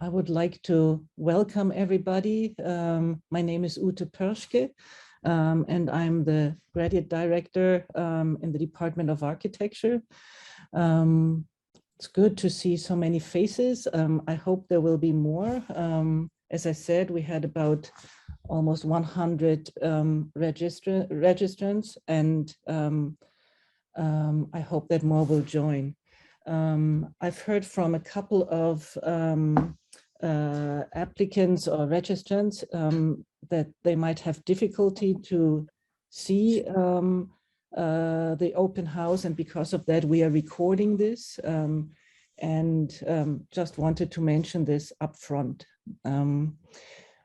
I would like to welcome everybody. My name is Ute Perschke, and I'm the graduate director in the Department of Architecture. It's good to see so many faces. I hope there will be more. As I said, we had about almost 100 registrants, and I hope that more will join. I've heard from a couple of applicants or registrants that they might have difficulty to see the open house, and because of that we are recording this, and just wanted to mention this up front.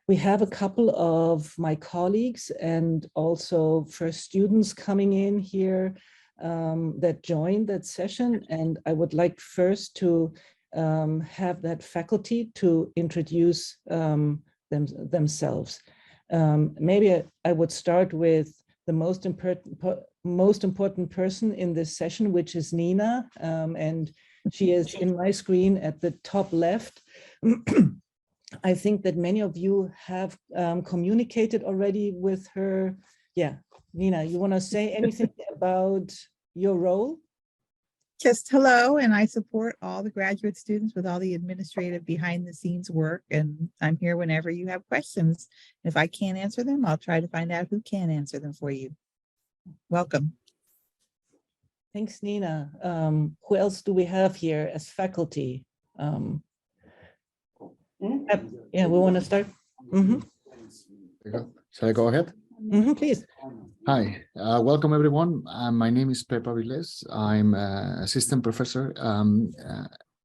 We have a couple of my colleagues and also first students coming in here that joined that session, and I would like first to have that faculty to introduce themselves. Maybe I would start with the most important person in this session, which is Nina, and she is in my screen at the top left. I think that many of you have communicated already with her. Yeah, Nina, you want to say anything about your role? Just hello, and I support all the graduate students with all the administrative behind the scenes work, and I'm here whenever you have questions. If I can't answer them, I'll try to find out who can answer them for you. Welcome. Thanks, Nina. Who else do we have here as faculty? Yeah, we want to start. Shall I go ahead? Please. Hi, welcome everyone. My name is Pepa Viles. I'm assistant professor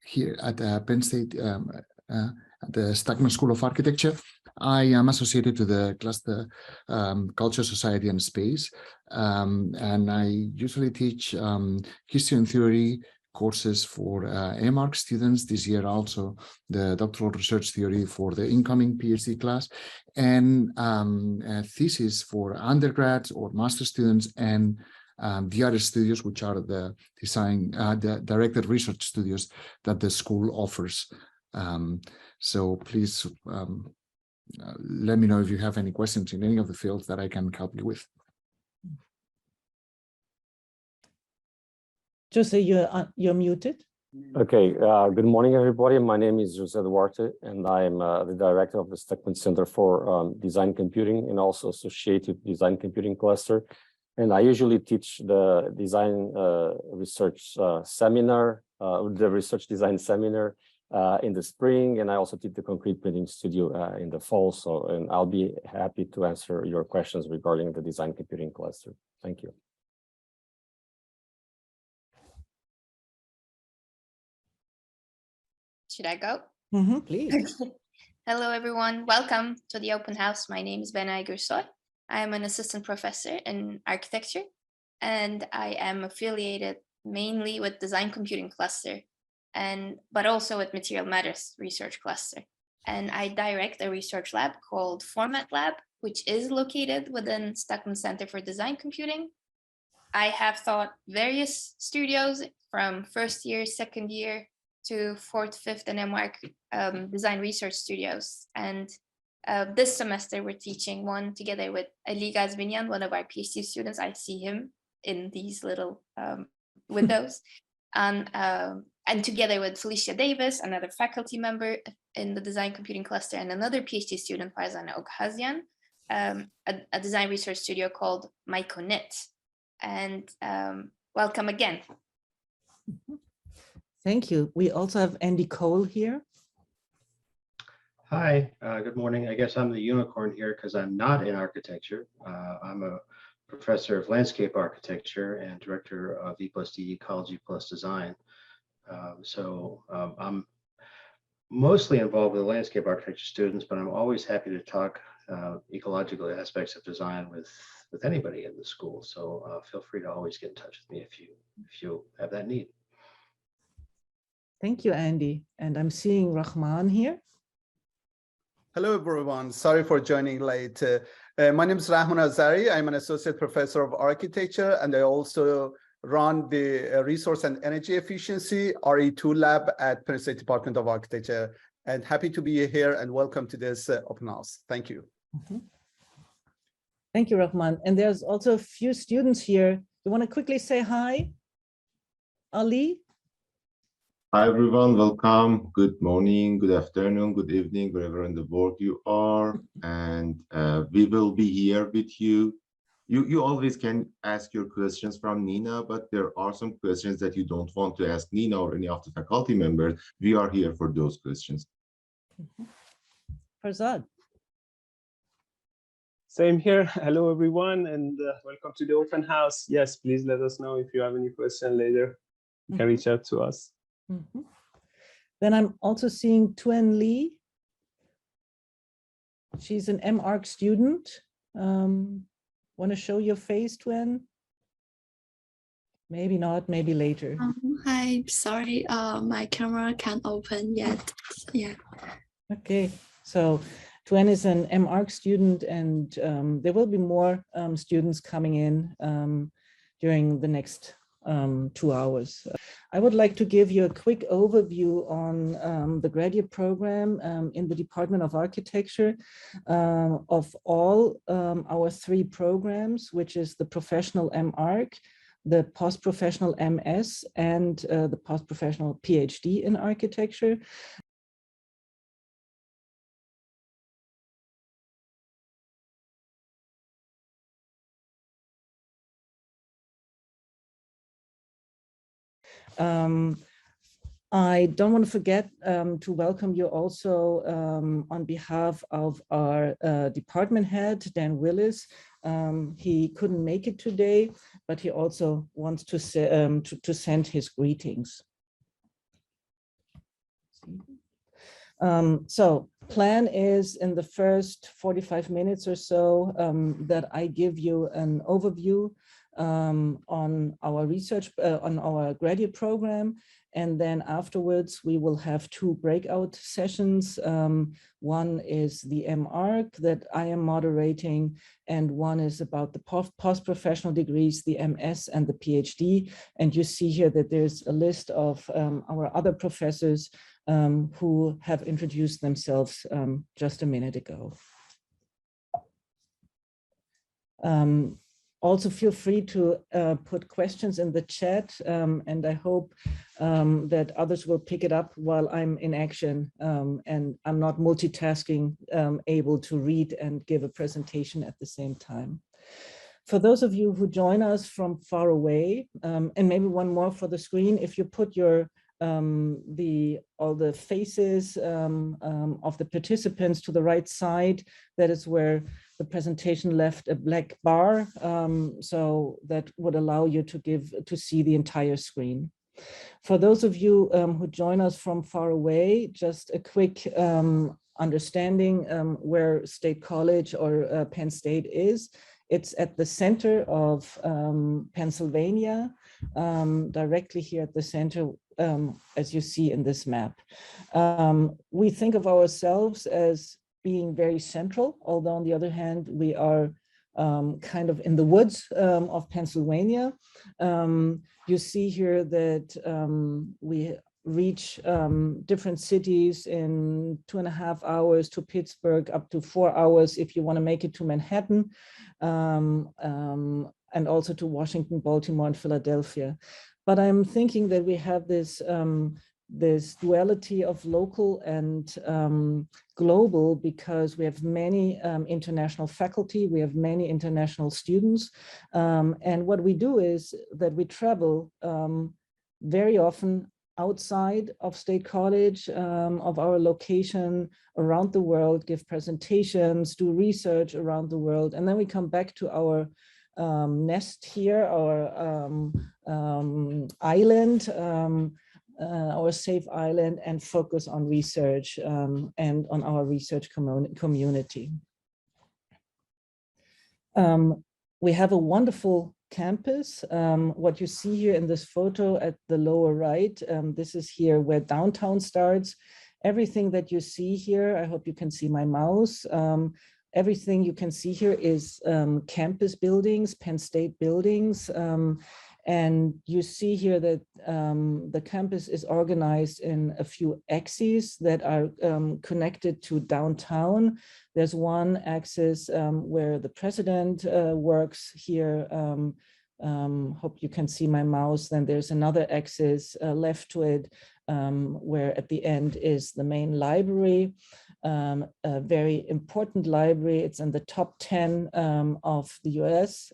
here at Penn State at the Stockman School of Architecture. I am associated to the cluster Culture, Society and Space, and I usually teach history and theory courses for MArch students. This year also the doctoral research theory for the incoming PhD class, and thesis for undergrads or master students, and DRS studios, which are the the directed research studios that the school offers. So please let me know if you have any questions in any of the fields that I can help you with. Jose, you're muted. Okay, good morning, everybody. My name is Jose Duarte, and I'm the director of the Stockman Center for Design Computing and also Associated Design Computing Cluster. And I usually teach the design research seminar, the research design seminar in the spring, and I also teach the concrete printing studio in the fall. So, and I'll be happy to answer your questions regarding the design computing cluster. Thank you. Should I go? Please. Hello, everyone. Welcome to the open house. My name is Benai Gursoy. I am an assistant professor in architecture, and I am affiliated mainly with design computing cluster, but also with material matters research cluster. And I direct a research lab called Format Lab, which is located within Stockman Center for Design Computing. I have taught various studios from first year, second year, to fourth, fifth, and MArch design research studios. And this semester, we're teaching one together with Ali Gazbinian, one of our PhD students. I see him in these little windows. And together with Felicia Davis, another faculty member in the design computing cluster, and another PhD student, Farzana Oghazian, a design research studio called MyConnect. And welcome again. Thank you. We also have Andy Cole here. Hi, good morning. I guess I'm the unicorn here because I'm not in architecture. I'm a professor of landscape architecture and director of E+D Ecology plus Design. I'm mostly involved with landscape architecture students, but I'm always happy to talk ecological aspects of design with anybody in the school. So feel free to always get in touch with me if you have that need. Thank you, Andy. And I'm seeing Rahman here. Hello, everyone. Sorry for joining late. My name is Rahman Azari. I'm an associate professor of architecture, and I also run the Resource and Energy Efficiency RE2 lab at Penn State Department of Architecture. and happy to be here and welcome to this open house. Thank you. Thank you, Rahman. And there's also a few students here. You want to quickly say hi? Ali? Hi, everyone. Welcome. Good morning, good afternoon, good evening, wherever in the world you are. And we will be here with you. You always can ask your questions from Nina, but there are some questions that you don't want to ask Nina or any of the faculty members. We are here for those questions. Farzad. Same here. Hello, everyone, and welcome to the open house. Yes, please let us know if you have any question later. You can reach out to us. Then I'm also seeing Tuen Lee. She's an MArch student. Want to show your face, Tuen? Maybe not, maybe later. Hi, sorry, my camera can't open yet. Yeah. Okay, so Tuen is an MArch student, and there will be more students coming in during the next 2 hours. I would like to give you a quick overview on the graduate program in the Department of Architecture of all our 3 programs, which is the professional MArch, the post-professional MS, and the post-professional PhD in architecture. I don't want to forget to welcome you also on behalf of our department head, Dan Willis. He couldn't make it today, but he also wants to send his greetings. So plan is in the first 45 minutes or so that I give you an overview on our research, on our graduate program. And then afterwards, we will have 2 breakout sessions. One is the MArch that I am moderating, and one is about the post-professional degrees, the MS and the PhD. And you see here that there's a list of our other professors who have introduced themselves just a minute ago. Also feel free to put questions in the chat, and I hope that others will pick it up while I'm in action and I'm not multitasking, able to read and give a presentation at the same time. For those of you who join us from far away, and maybe one more for the screen, if you put your all the faces of the participants to the right side, that is where the presentation left a black bar, so that would allow you to see the entire screen. For those of you who join us from far away, just a quick understanding where State College or Penn State is. It's at the center of Pennsylvania, directly here at the center, as you see in this map. We think of ourselves as being very central, although on the other hand, we are kind of in the woods of Pennsylvania. You see here that we reach different cities in 2.5 hours, to Pittsburgh, up to 4 hours if you want to make it to Manhattan, and also to Washington, Baltimore, and Philadelphia. But I'm thinking that we have this this duality of local and global, because we have many international faculty, we have many international students, and what we do is that we travel very often outside of State College, of our location, around the world, give presentations, do research around the world, and then we come back to our nest here, our island, our safe island, and focus on research and on our research community. We have a wonderful campus. What you see here in this photo at the lower right, this is here where downtown starts. Everything that you see here, I hope you can see my mouse. Everything you can see here is campus buildings, Penn State buildings. And you see here that the campus is organized in a few axes that are connected to downtown. There's one axis where the president works here. Hope you can see my mouse. Then there's another axis left to it where at the end is the main library. A very important library. It's in the top 10 of the US,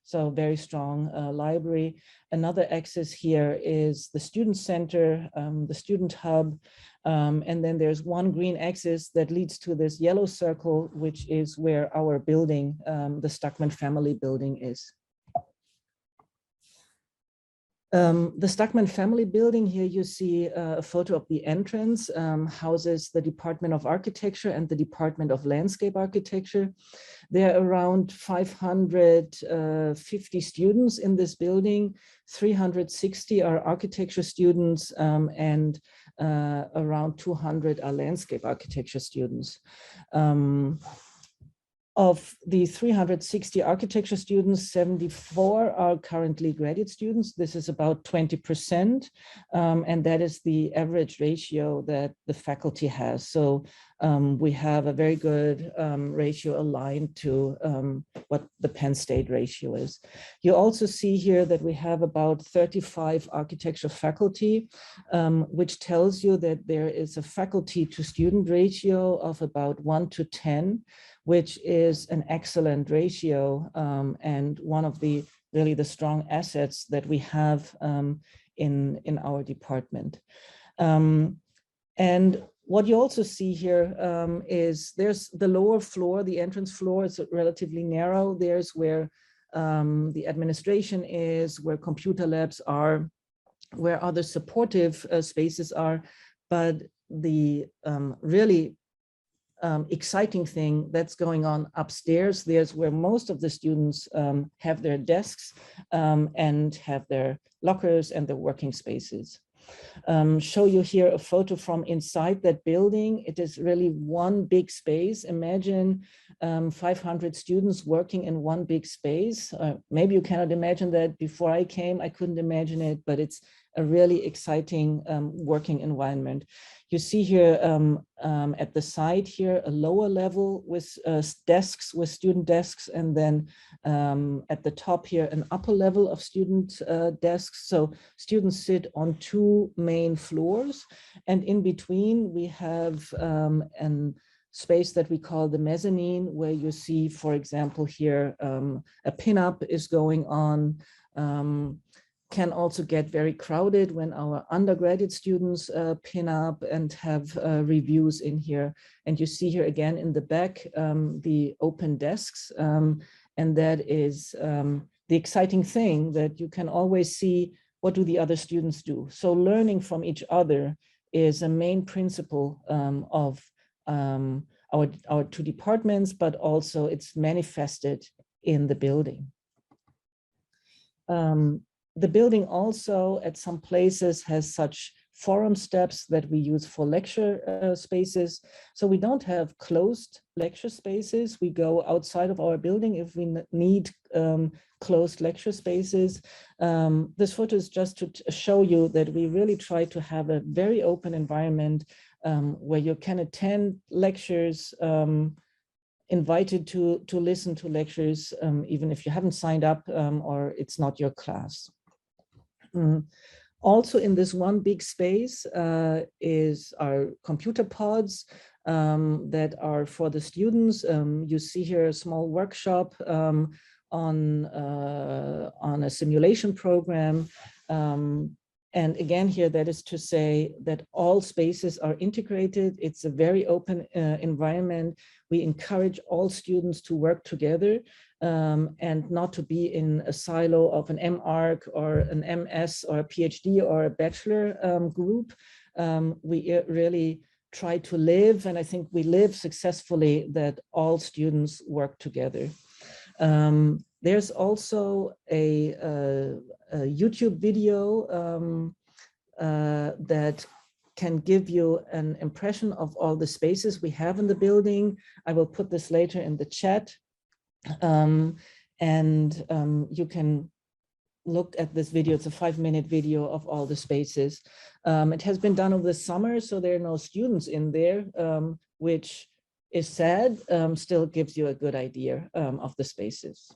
so very strong library. Another axis here is the student center, the student hub, and then there's one green axis that leads to this yellow circle, which is where our building, the Stuckman family building is. The Stuckman family building, here you see a photo of the entrance, houses the Department of Architecture and the Department of Landscape Architecture. There are around 550 students in this building. 360 are architecture students and around 200 are landscape architecture students. Of the 360 architecture students, 74 are currently graduate students. This is about 20%, and that is the average ratio that the faculty has. So we have a very good ratio aligned to what the Penn State ratio is. You also see here that we have about 35 architecture faculty, which tells you that there is a faculty to student ratio of about 1 to 10, which is an excellent ratio and one of the really the strong assets that we have in our department. And what you also see here is there's the lower floor, the entrance floor is relatively narrow. There's where the administration is, where computer labs are, where other supportive spaces are. But the really exciting thing that's going on upstairs, there's where most of the students have their desks and have their lockers and their working spaces. Show you here a photo from inside that building. It is really one big space. Imagine 500 students working in one big space. Maybe you cannot imagine that. Before I came, I couldn't imagine it, but it's a really exciting working environment. You see here at the side here, a lower level with desks, with student desks, and then at the top here, an upper level of student desks. So students sit on two main floors, and in between we have an space that we call the mezzanine, where you see, for example, here a pinup is going on. Can also get very crowded when our undergraduate students pin up and have reviews in here. And you see here again in the back the open desks, and that is the exciting thing, that you can always see what do the other students do. So learning from each other is a main principle of our two departments, but also it's manifested in the building. The building also at some places has such forum steps that we use for lecture spaces. So we don't have closed lecture spaces. We go outside of our building if we need closed lecture spaces. This photo is just to show you that we really try to have a very open environment where you can attend lectures, invited to listen to lectures, even if you haven't signed up or it's not your class. Also in this one big space is our computer pods that are for the students. You see here a small workshop on a simulation program. And again here, that is to say that all spaces are integrated. It's a very open environment. We encourage all students to work together and not to be in a silo of an MArch or an MS or a PhD or a bachelor group. We really try to live, and I think we live successfully, that all students work together. There's also a YouTube video that can give you an impression of all the spaces we have in the building. I will put this later in the chat. You can looked at this video. It's a 5-minute video of all the spaces. It has been done over the summer, so there are no students in there, which is sad, still gives you a good idea of the spaces.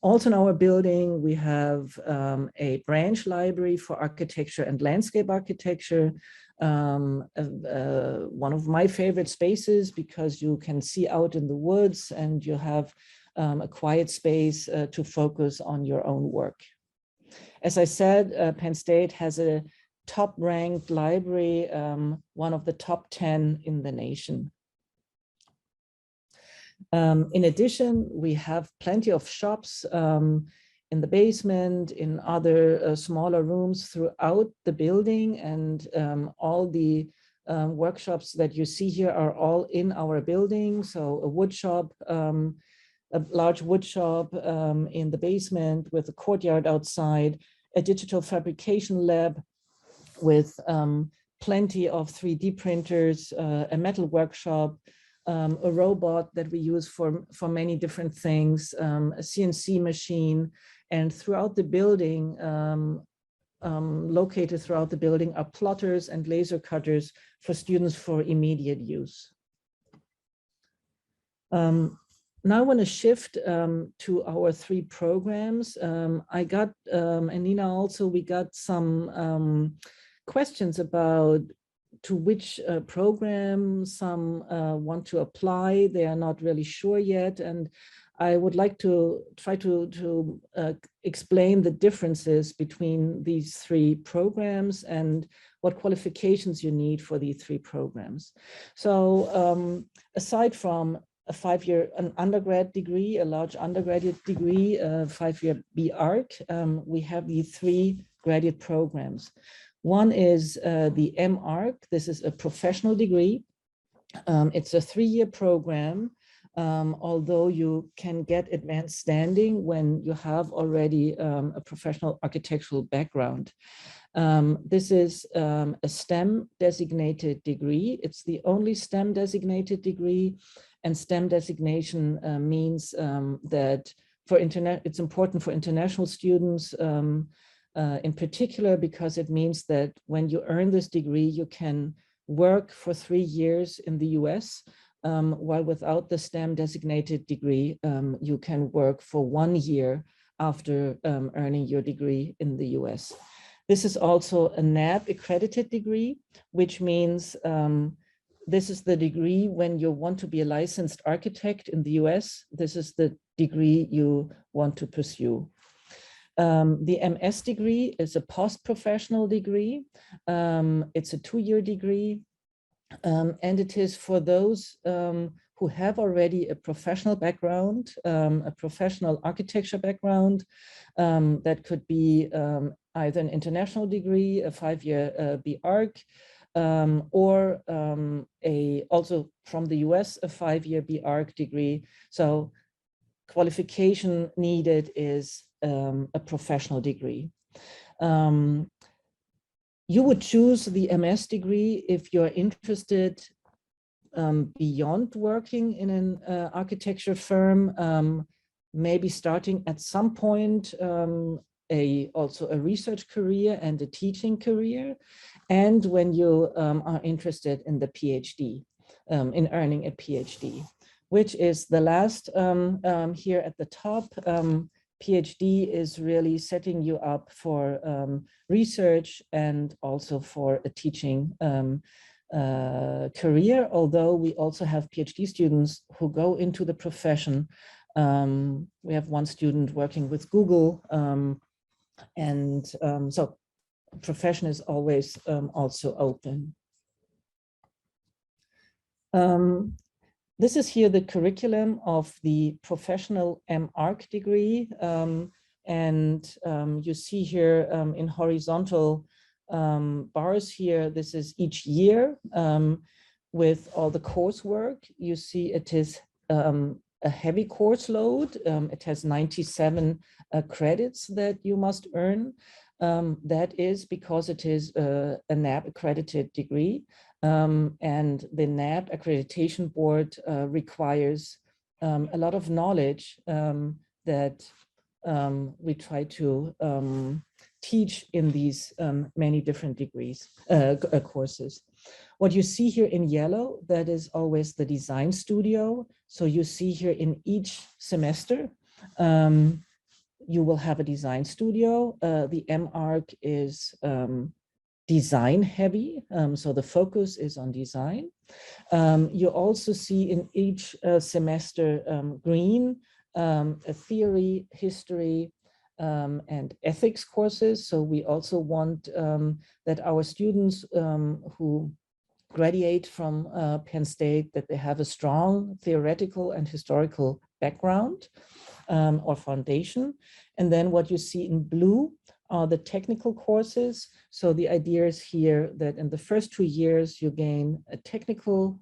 Also in our building, we have a branch library for architecture and landscape architecture. One of my favorite spaces because you can see out in the woods and you have a quiet space to focus on your own work. As I said, Penn State has a top-ranked library, one of the top 10 in the nation. In addition, we have plenty of shops in the basement, in other smaller rooms throughout the building, and all the workshops that you see here are all in our building. So a wood shop, a large wood shop in the basement with a courtyard outside, a digital fabrication lab with plenty of 3D printers, a metal workshop, a robot that we use for many different things, a CNC machine, and throughout the building, located throughout the building are plotters and laser cutters for students for immediate use. Now I want to shift to our 3 programs. I got, and Nina also, we got some questions about to which program some want to apply. They are not really sure yet. And I would like to try to explain the differences between these 3 programs and what qualifications you need for these 3 programs. So aside from a 5-year undergrad degree, a large undergraduate degree, a 5-year B.Arch, we have the 3 graduate programs. One is the M.Arch. This is a professional degree. It's a 3-year program, although you can get advanced standing when you have already a professional architectural background. This is a STEM designated degree. It's the only STEM designated degree, and STEM designation means that it's important for international students in particular, because it means that when you earn this degree, you can work for 3 years in the US, while without the STEM designated degree, you can work for 1 year after earning your degree in the US. This is also a NAB accredited degree, which means this is the degree when you want to be a licensed architect in the US. This is the degree you want to pursue. The MS degree is a post-professional degree. It's a 2-year degree, and it is for those who have already a professional background, a professional architecture background. That could be either an international degree, a 5-year B.Arch, or also from the US, a 5-year B.Arch degree. So qualification needed is a professional degree. You would choose the MS degree if you're interested beyond working in an architecture firm, maybe starting at some point also a research career and a teaching career, and when you are interested in the PhD, in earning a PhD, which is the last here at the top. PhD is really setting you up for research and also for a teaching career, although we also have PhD students who go into the profession. We have one student working with Google, so profession is always also open. This is here the curriculum of the professional M.Arch degree. You see here in horizontal bars here, this is each year with all the coursework. You see it is a heavy course load. It has 97 credits that you must earn. That is because it is a NAB accredited degree. And the NAB accreditation board requires a lot of knowledge that we try to teach in these many different degrees, courses. What you see here in yellow, that is always the design studio. So you see here in each semester, you will have a design studio. The M-Arc is design heavy, so the focus is on design. You also see in each semester green, a theory, history, and ethics courses. So we also want that our students who graduate from Penn State, that they have a strong theoretical and historical background or foundation. And then what you see in blue are the technical courses. So the idea is here that in the first 2 years, you gain a technical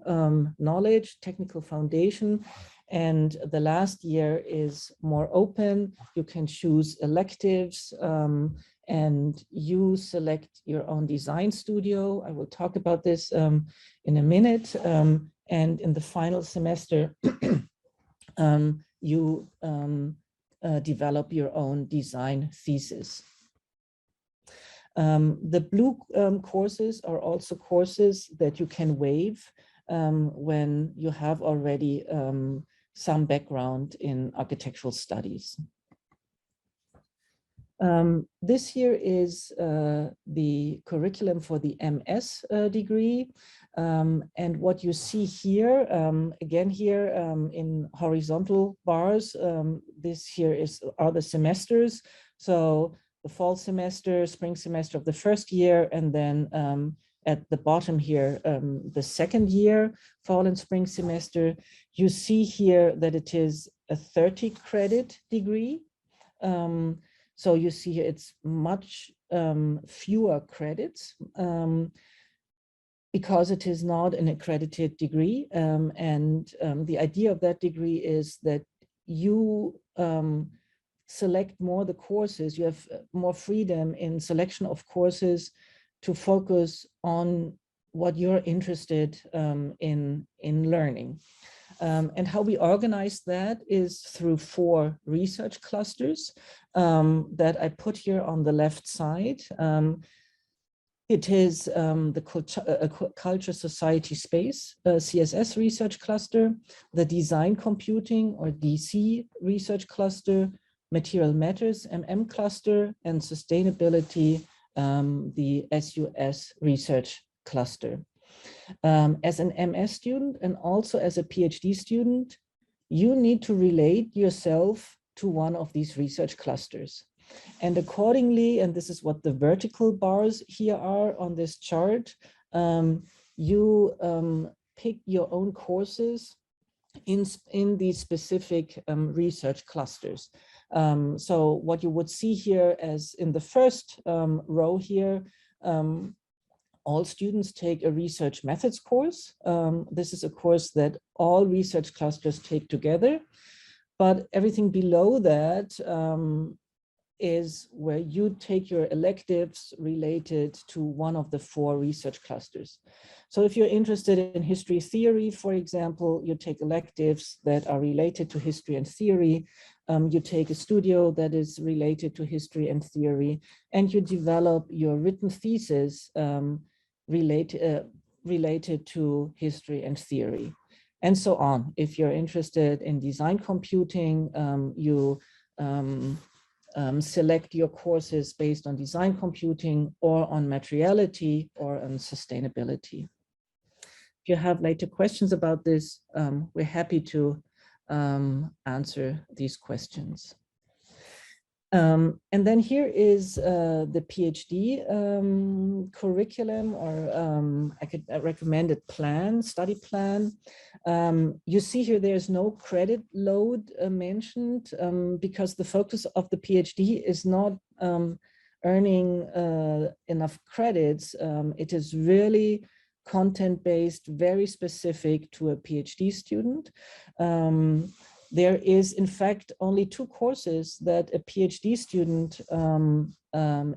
knowledge, technical foundation. And the last year is more open. You can choose electives and you select your own design studio. I will talk about this in a minute. And in the final semester, you develop your own design thesis. The blue courses are also courses that you can waive when you have already some background in architectural studies. This here is the curriculum for the MS degree. And what you see here, again here in horizontal bars, this here are the semesters. So the fall semester, spring semester of the first year, and then at the bottom here, the second year, fall and spring semester. You see here that it is a 30 credit degree. So you see here it's much fewer credits because it is not an accredited degree. And the idea of that degree is that you select more the courses, you have more freedom in selection of courses to focus on what you're interested in learning. And how we organize that is through 4 research clusters that I put here on the left side. It is the Culture Society Space, CSS research cluster, the Design Computing or DC research cluster, Material Matters, MM cluster, and Sustainability, the SUS research cluster. As an MS student and also as a PhD student, you need to relate yourself to one of these research clusters. And accordingly, and this is what the vertical bars here are on this chart, you pick your own courses in these specific research clusters. So what you would see here as in the first row here, all students take a research methods course. This is a course that all research clusters take together, but everything below that is where you take your electives related to one of the 4 research clusters. So if you're interested in history theory, for example, you take electives that are related to history and theory. You take a studio that is related to history and theory, and you develop your written thesis related to history and theory, and so on. If you're interested in design computing, you select your courses based on design computing or on materiality or on sustainability. If you have later questions about this, we're happy to answer these questions. And then here is the PhD curriculum, or I could recommend a study plan. You see here there's no credit load mentioned because the focus of the PhD is not earning enough credits. It is really content-based, very specific to a PhD student. There is, in fact, only 2 courses that a PhD student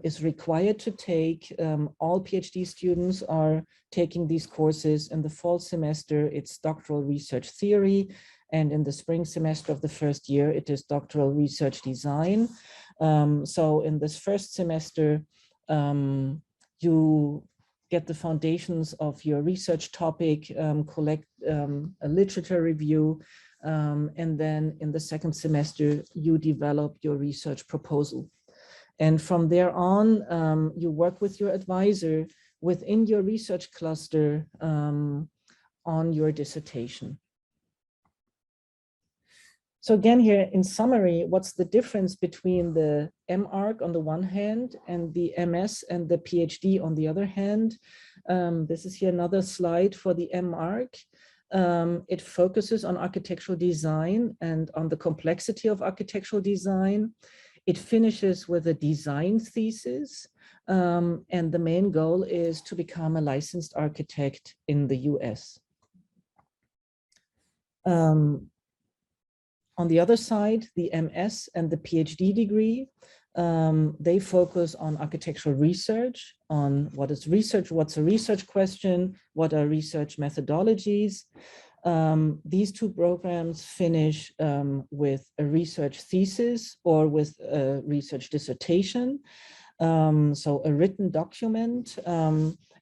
is required to take. All PhD students are taking these courses in the fall semester. It's doctoral research theory And in the spring semester of the first year, it is doctoral research design. So in this first semester, you get the foundations of your research topic, collect a literature review, and then in the second semester, you develop your research proposal. And from there on, you work with your advisor within your research cluster on your dissertation. So again, here in summary, what's the difference between the MArch on the one hand and the MS and the PhD on the other hand? This is here another slide for the MArch. It focuses on architectural design and on the complexity of architectural design. It finishes with a design thesis, and the main goal is to become a licensed architect in the US. On the other side, the MS and the PhD degree, they focus on architectural research, on what is research, what's a research question, what are research methodologies. These two programs finish with a research thesis or with a research dissertation, so a written document.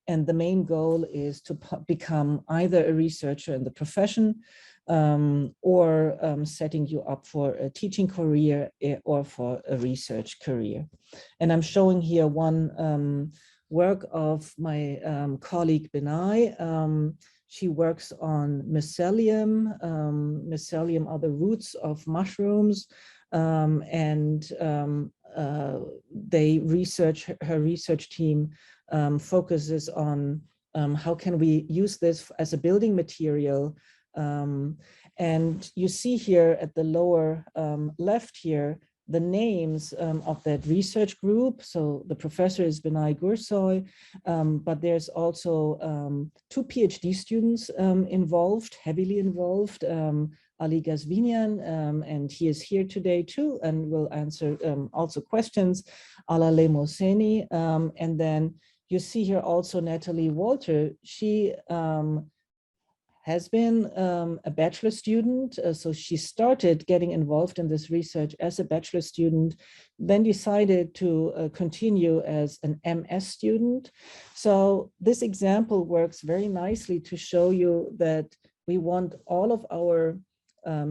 And the main goal is to become either a researcher in the profession or setting you up for a teaching career or for a research career. And I'm showing here one work of my colleague Benai. She works on mycelium. Mycelium are the roots of mushrooms, and they research, her research team focuses on how can we use this as a building material. And you see here at the lower left here, the names of that research group. So the professor is Benai Gursoy, but there's also two PhD students involved, heavily involved, Ali Gazvinian, and he is here today too, and will answer also questions, Alale Moseni, and then you see here also Natalie Walter. She has been a bachelor student. So she started getting involved in this research as a bachelor student, then decided to continue as an MS student. So this example works very nicely to show you that we want all of our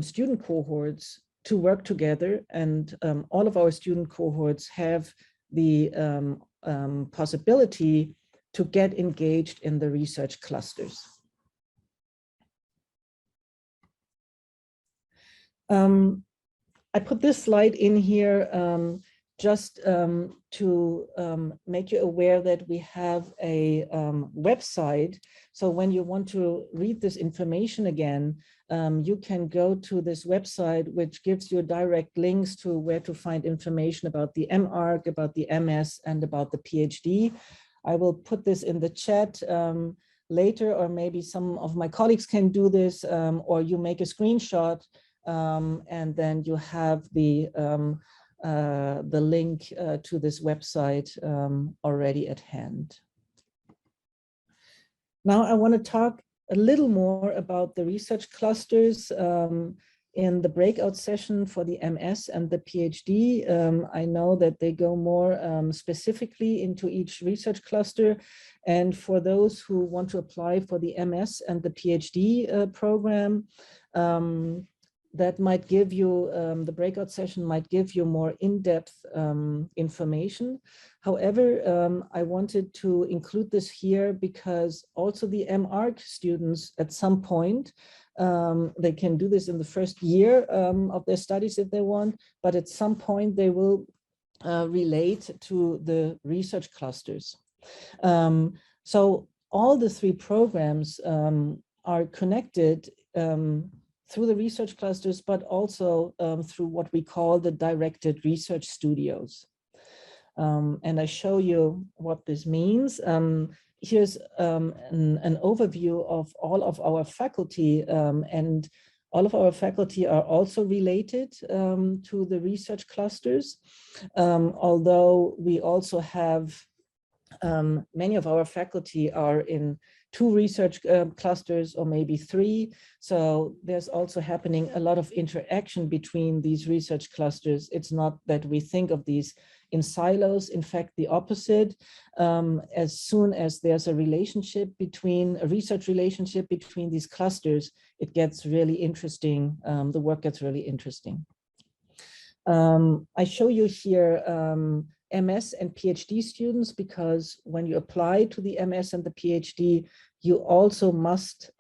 student cohorts to work together, and all of our student cohorts have the possibility to get engaged in the research clusters. I put this slide in here just to make you aware that we have a website. So when you want to read this information again, you can go to this website, which gives you direct links to where to find information about the MArch, about the MS, and about the PhD. I will put this in the chat later, or maybe some of my colleagues can do this, or you make a screenshot, and then you have the link to this website already at hand. Now I want to talk a little more about the research clusters in the breakout session for the MS and the PhD. I know that they go more specifically into each research cluster. And for those who want to apply for the MS and the PhD program, that might give you, the breakout session might give you more in-depth information. However, I wanted to include this here because also the MArch students at some point, they can do this in the first year of their studies if they want, but at some point they will relate to the research clusters. So all the three programs are connected through the research clusters, but also through what we call the directed research studios. And I show you what this means. Here's an overview of all of our faculty, and all of our faculty are also related to the research clusters, although we also have Many of our faculty are in 2 research clusters or maybe 3. So there's also happening a lot of interaction between these research clusters. It's not that we think of these in silos. In fact, the opposite. As soon as there's a research relationship between these clusters, it gets really interesting. The work gets really interesting. I show you here MS and PhD students, because when you apply to the MS and the PhD, you also must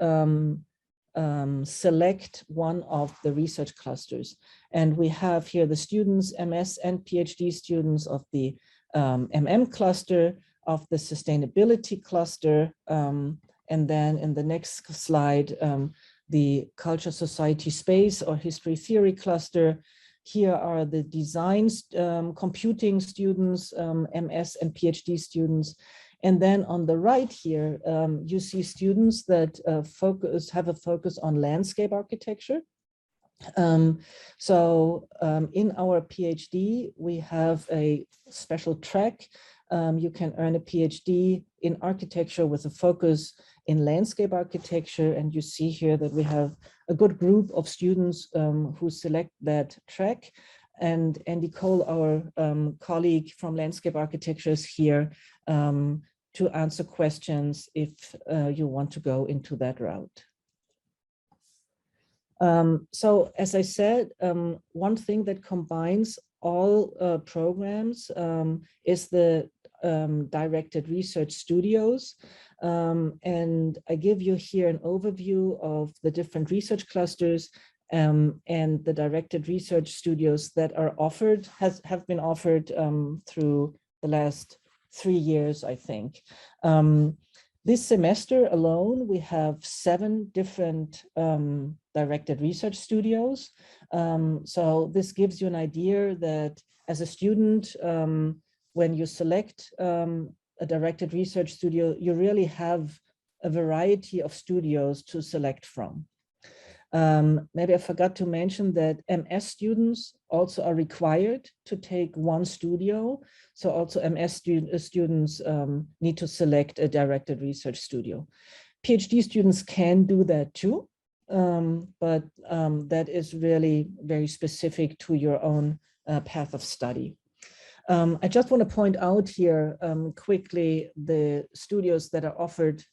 select one of the research clusters. And we have here the students, MS and PhD students of the MM cluster, of the sustainability cluster, and then in the next slide, the culture, society, space or history theory cluster. Here are the design computing students, MS and PhD students. And then on the right here, you see students that have a focus on landscape architecture. In our PhD, we have a special track. You can earn a PhD in architecture with a focus in landscape architecture. And you see here that we have a good group of students who select that track. And Andy Cole, our colleague from landscape architecture, is here to answer questions if you want to go into that route. So as I said, one thing that combines all programs is the directed research studios. And I give you here an overview of the different research clusters and the directed research studios that are offered, have been offered through the last 3 years, I think. This semester alone, we have 7 different directed research studios. So this gives you an idea that as a student, when you select a directed research studio, you really have a variety of studios to select from. Maybe I forgot to mention that MS students also are required to take 1 studio. So also MS students need to select a directed research studio. PhD students can do that too, but that is really very specific to your own path of study. I just want to point out here quickly the studios that are offered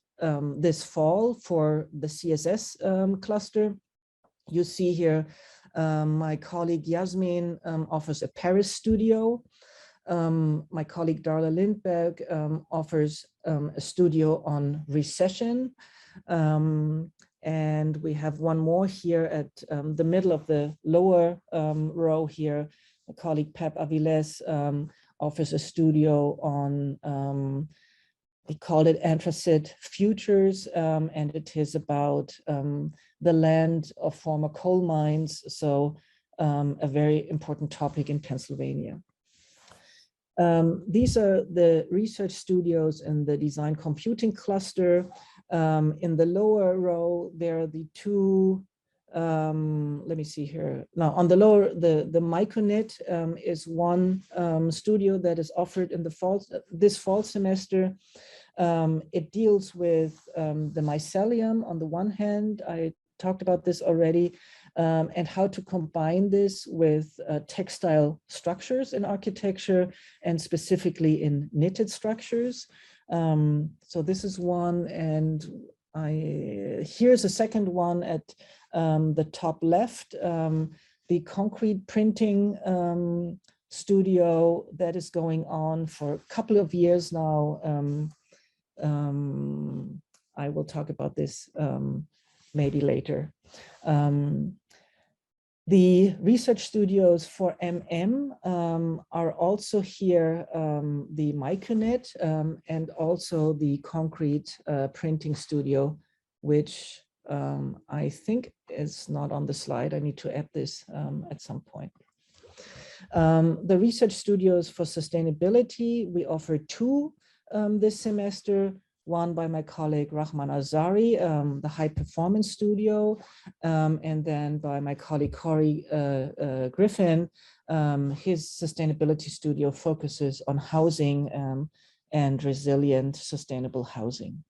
this fall for the CSS cluster. You see here, my colleague Yasmin offers a Paris studio. My colleague Darla Lindberg offers a studio on recession. And we have one more here at the middle of the lower row here. My colleague Pep Aviles offers a studio on, we call it Anthracite Futures, and it is about the land of former coal mines. So a very important topic in Pennsylvania. These are the research studios in the design computing cluster. In the lower row, there are the 2, let me see here. Now on the lower, the Myconet is one studio that is offered in the fall, this fall semester. It deals with the mycelium on the one hand. I talked about this already, and how to combine this with textile structures in architecture and specifically in knitted structures. So this is one, and here's a second one at the top left, the concrete printing studio that is going on for a couple of years now. I will talk about this maybe later. The research studios for MM are also here, the Myconet and also the concrete printing studio, which I think is not on the slide. I need to add this at some point. The research studios for sustainability, we offer 2 this semester. One by my colleague Rahman Azari, the high performance studio, and then by my colleague Corey Griffin, his sustainability studio focuses on housing and resilient sustainable housing.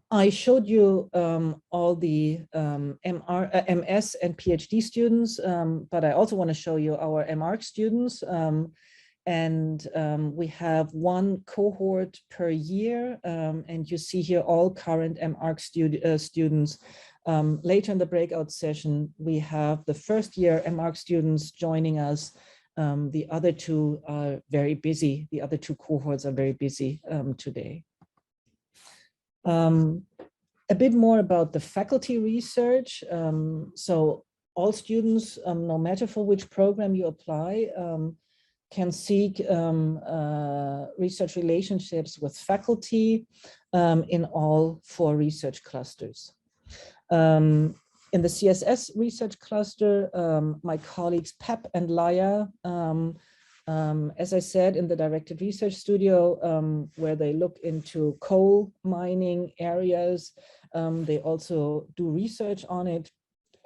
I showed you all the MS and PhD students, but I also want to show you our MArch students. We have one cohort per year, and you see here all current MArch students. Later in the breakout session, we have the first year MArch students joining us. The other two are very busy. The other two cohorts are very busy today. A bit more about the faculty research. So all students, no matter for which program you apply, can seek research relationships with faculty in all 4 research clusters. In the CSS research cluster, my colleagues Pep and Laya, as I said, in the directed research studio, where they look into coal mining areas, they also do research on it.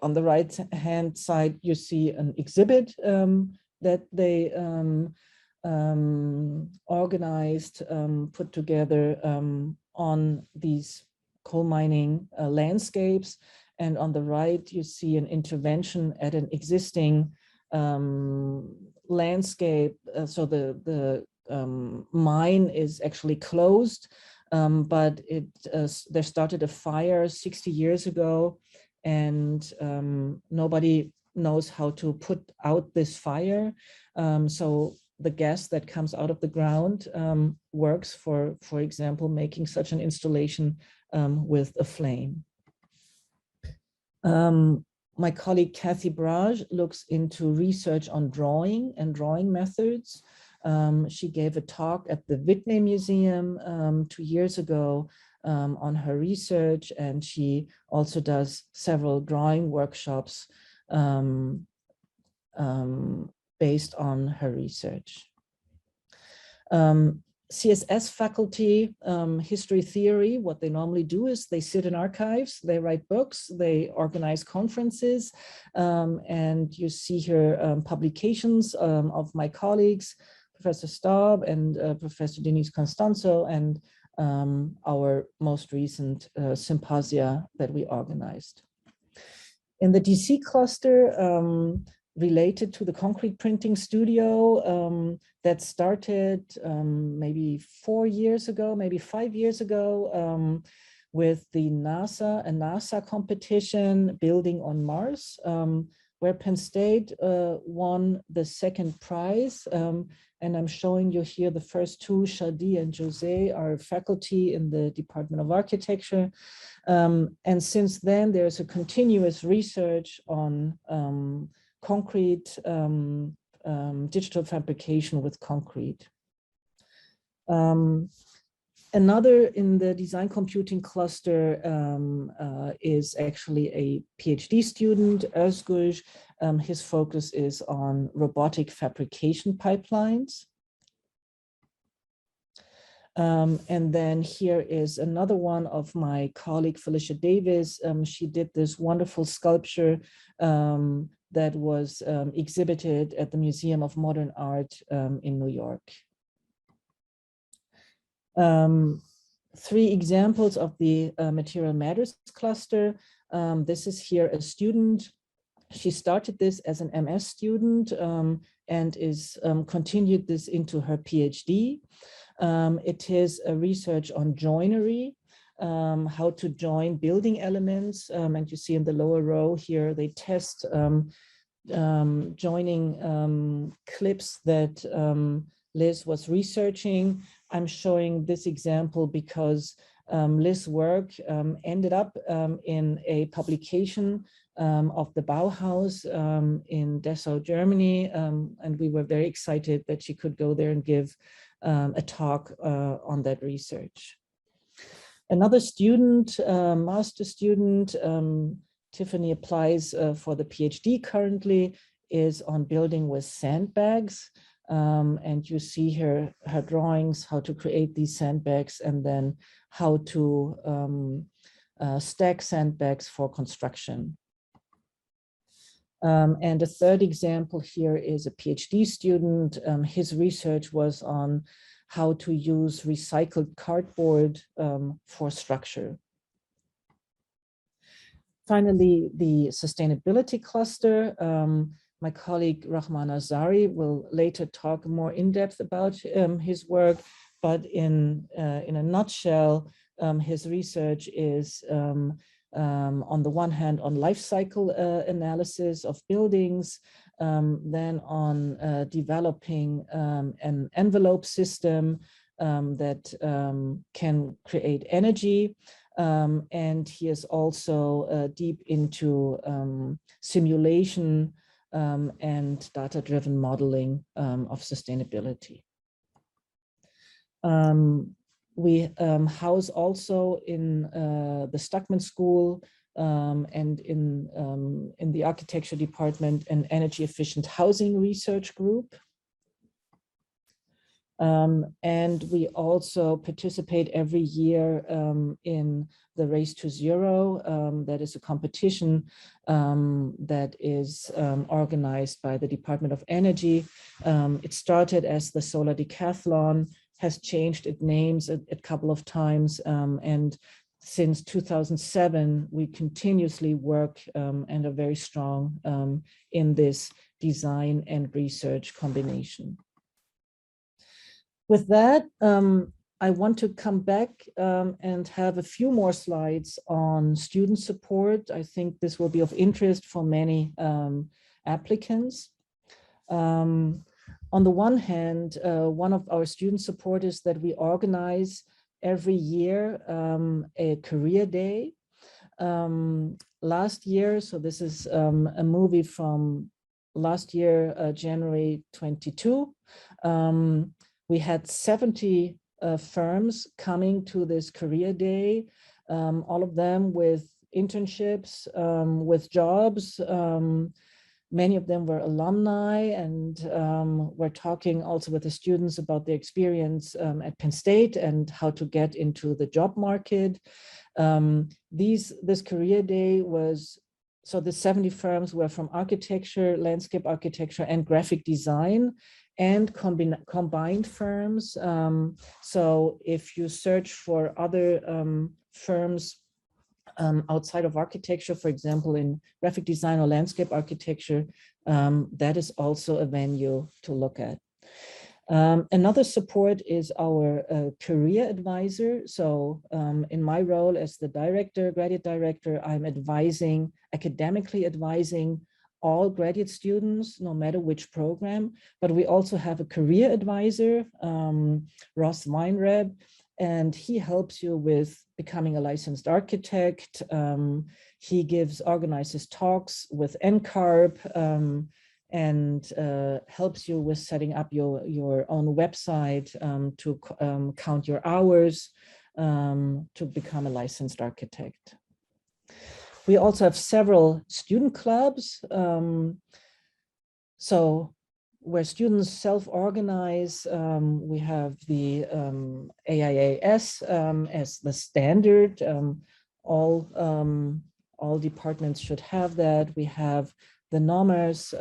On the right-hand side, you see an exhibit that they organized, put together on these coal mining landscapes. And on the right, you see an intervention at an existing landscape. So the mine is actually closed, but there started a fire 60 years ago, and nobody knows how to put out this fire. So the gas that comes out of the ground works for example, making such an installation with a flame. My colleague Kathy Brage looks into research on drawing and drawing methods. She gave a talk at the Whitney Museum 2 years ago on her research, and she also does several drawing workshops based on her research. CSS faculty, history theory, what they normally do is they sit in archives, they write books, they organize conferences, and you see here publications of my colleagues, Professor Staub and Professor Denise Constanzo, and our most recent symposia that we organized. In the DC cluster, related to the concrete printing studio that started maybe 4 years ago, maybe 5 years ago, with the NASA competition, Building on Mars, where Penn State won the second prize. And I'm showing you here the first two, Shadi and Jose, are faculty in the Department of Architecture. And since then, there's a continuous research on concrete, digital fabrication with concrete. Another in the design computing cluster is actually a PhD student, Özgür. His focus is on robotic fabrication pipelines. And then here is another one of my colleague, Felicia Davis. She did this wonderful sculpture that was exhibited at the Museum of Modern Art in New York. 3 examples of the Material Matters cluster. This is here a student. She started this as an MS student and is continued this into her PhD. It is a research on joinery, how to join building elements. And you see in the lower row here, they test joining clips that Liz was researching. I'm showing this example because Liz's work ended up in a publication of the Bauhaus in Dessau, Germany. And we were very excited that she could go there and give a talk on that research. Another student, master student, Tiffany applies for the PhD currently, is on building with sandbags. And you see her drawings, how to create these sandbags, and then how to stack sandbags for construction. And a third example here is a PhD student. His research was on how to use recycled cardboard for structure. Finally, the sustainability cluster. My colleague Rahman Azari will later talk more in depth about his work, but in a nutshell, his research is on the one hand on life cycle analysis of buildings, then on developing an envelope system that can create energy. And he is also deep into simulation and data-driven modeling of sustainability. We house also in the Stuckman School and in the architecture department an energy efficient housing research group. And we also participate every year in the Race to Zero. That is a competition that is organized by the Department of Energy. It started as the Solar Decathlon, has changed its names a couple of times, and since 2007, we continuously work and are very strong in this design and research combination. With that, I want to come back and have a few more slides on student support. I think this will be of interest for many applicants. On the one hand, one of our student support is that we organize every year a career day. Last year, so this is a movie from last year, January 22, we had 70 firms coming to this career day, all of them with internships, with jobs. Many of them were alumni, and we're talking also with the students about their experience at Penn State and how to get into the job market. This career day was, so the 70 firms were from architecture, landscape architecture, and graphic design, and combined firms. So if you search for other firms outside of architecture, for example, in graphic design or landscape architecture, that is also a venue to look at. Another support is our career advisor. So in my role as the director, graduate director, I'm academically advising all graduate students, no matter which program, but we also have a career advisor, Ross Weinreb, and he helps you with becoming a licensed architect. He organizes talks with NCARB and helps you with setting up your own website to count your hours to become a licensed architect. We also have several student clubs. So where students self-organize, we have the AIAS as the standard. All departments should have that. We have the NOMERS,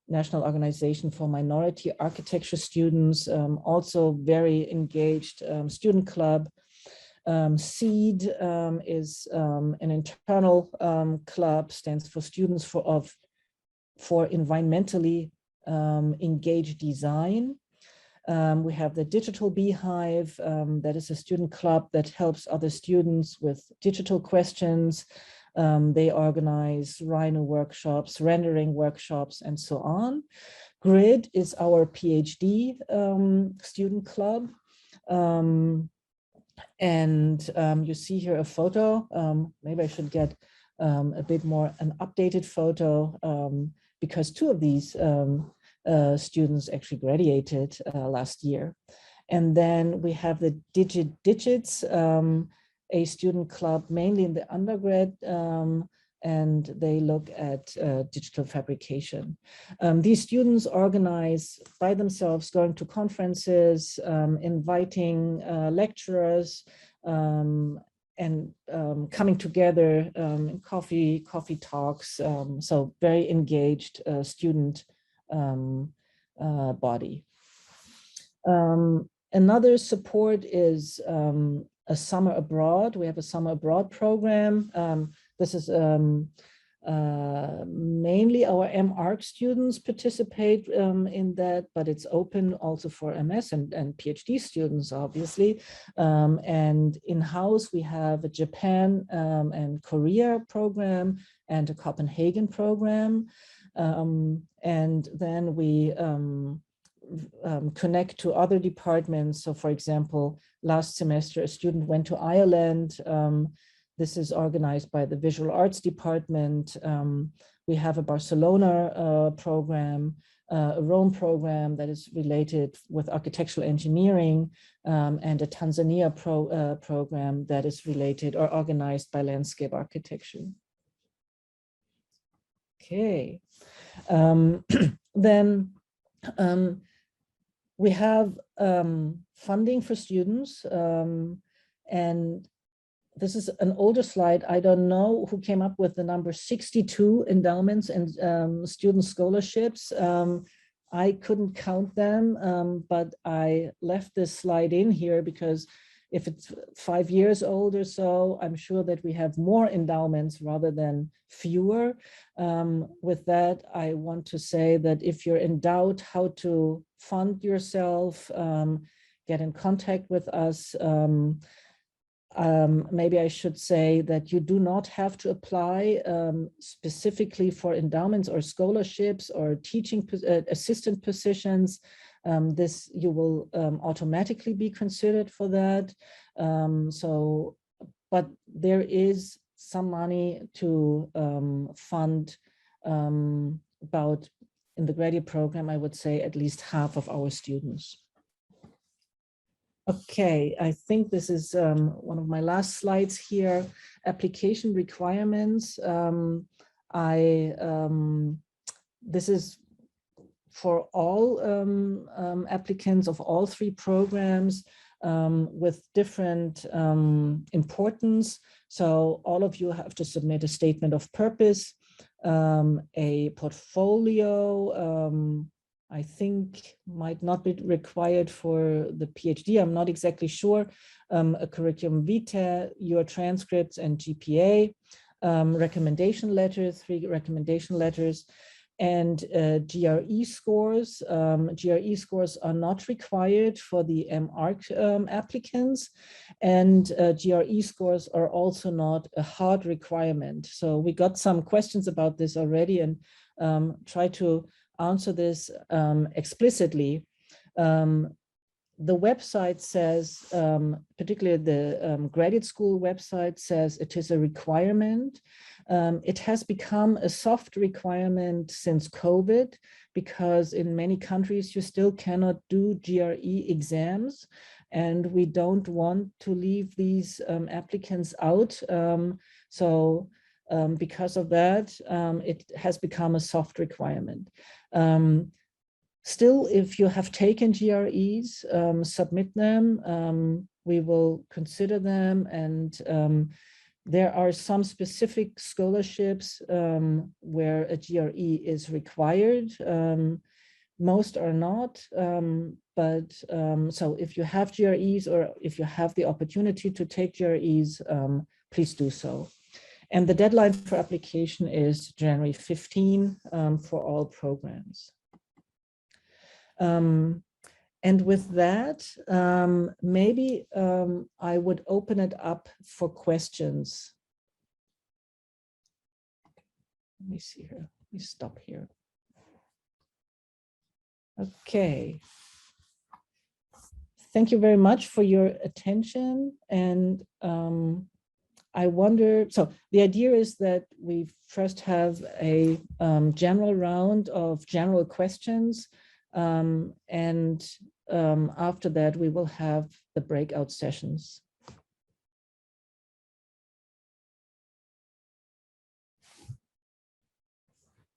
National Organization for Minority Architecture Students, also very engaged student club. SEED is an internal club, stands for Students for Environmentally Engaged Design. We have the Digital Beehive, that is a student club that helps other students with digital questions. They organize Rhino workshops, rendering workshops, and so on. GRID is our PhD student club. And you see here a photo. Maybe I should get a bit more an updated photo because two of these students actually graduated last year. And then we have the Digits, a student club mainly in the undergrad, and they look at digital fabrication. These students organize by themselves, going to conferences, inviting lecturers, coming together in coffee talks. So very engaged student body. Another support is a summer abroad. We have a summer abroad program. This is mainly our MArch students participate in that, but it's open also for MS and PhD students, obviously. And in-house, we have a Japan and Korea program and a Copenhagen program. And then we connect to other departments. So for example, last semester, a student went to Ireland. This is organized by the Visual Arts Department. We have a Barcelona program, a Rome program that is related with architectural engineering, and a Tanzania program that is related or organized by landscape architecture. Okay, then we have funding for students, and this is an older slide. I don't know who came up with the number 62 endowments and student scholarships. I couldn't count them, but I left this slide in here because if it's 5 years old or so, I'm sure that we have more endowments rather than fewer. With that, I want to say that if you're in doubt how to fund yourself, get in contact with us. Maybe I should say that you do not have to apply specifically for endowments or scholarships or teaching assistant positions. This you will automatically be considered for that. But there is some money to fund about, in the graduate program, I would say at least half of our students. Okay, I think this is one of my last slides here. Application requirements. This is for all applicants of all 3 programs with different importance. So all of you have to submit a statement of purpose, a portfolio, I think might not be required for the PhD. I'm not exactly sure. A curriculum vitae, your transcripts and GPA, recommendation letters, 3 recommendation letters, and GRE scores. GRE scores are not required for the MArch applicants, and GRE scores are also not a hard requirement. So we got some questions about this already, and try to answer this explicitly. The website says, particularly the graduate school website says it is a requirement. It has become a soft requirement since COVID, because in many countries you still cannot do GRE exams, and we don't want to leave these applicants out. Because of that, it has become a soft requirement. Still, if you have taken GREs, submit them. We will consider them, and there are some specific scholarships where a GRE is required. Most are not, so if you have GREs or if you have the opportunity to take GREs, please do so. And the deadline for application is January 15 for all programs. And with that, maybe I would open it up for questions. Let me see here. Let me stop here. Okay. Thank you very much for your attention. And I wonder, so the idea is that we first have a general round of general questions. And after that, we will have the breakout sessions. I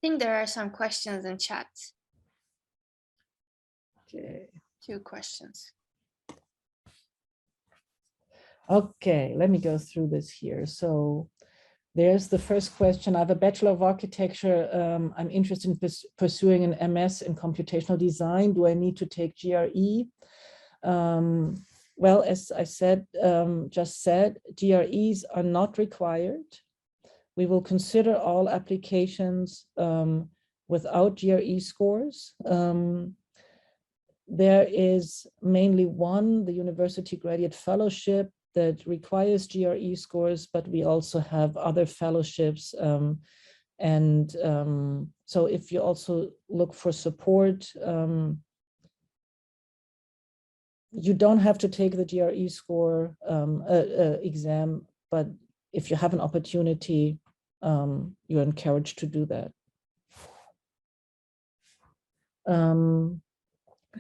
think there are some questions in chat. Okay. 2 questions. Okay, let me go through this here. So there's the first question. I have a Bachelor of Architecture. I'm interested in pursuing an MS in computational design. Do I need to take GRE? Well, as I said, GREs are not required. We will consider all applications without GRE scores. There is mainly one, the University Graduate Fellowship, that requires GRE scores, but we also have other fellowships. So if you also look for support, you don't have to take the GRE score exam, but if you have an opportunity, you're encouraged to do that.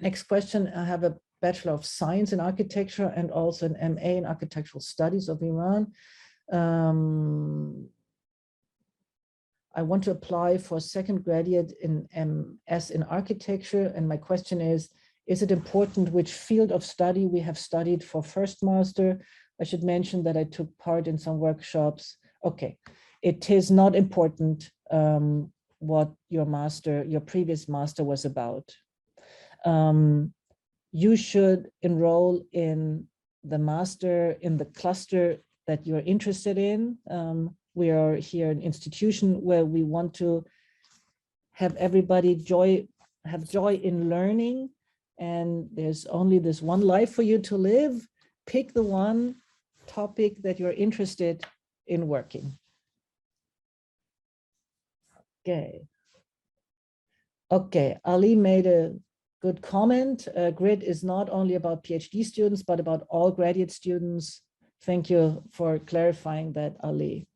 Next question, I have a Bachelor of Science in Architecture and also an MA in Architectural Studies of Iran. I want to apply for second graduate in MS in Architecture, and my question is it important which field of study we have studied for first master? I should mention that I took part in some workshops. Okay, it is not important what your previous master was about. You should enroll in the master in the cluster that you're interested in. We are here an institution where we want to have everybody have joy in learning, and there's only this one life for you to live. Pick the one topic that you're interested in working. Okay, Ali made a good comment. GRID is not only about PhD students, but about all graduate students. Thank you for clarifying that, Ali.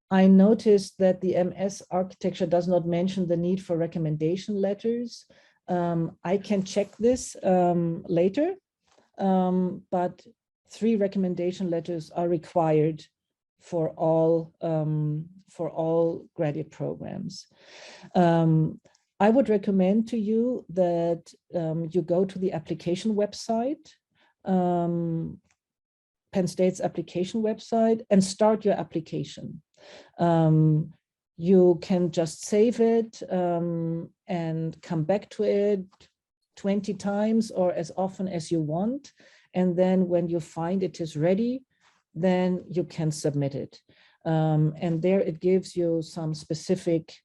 I noticed that the MS architecture does not mention the need for recommendation letters. I can check this later, but 3 recommendation letters are required for all graduate programs. I would recommend to you that you go to the application website, Penn State's application website, and start your application. You can just save it and come back to it 20 times or as often as you want. And then when you find it is ready, then you can submit it. And there it gives you some specific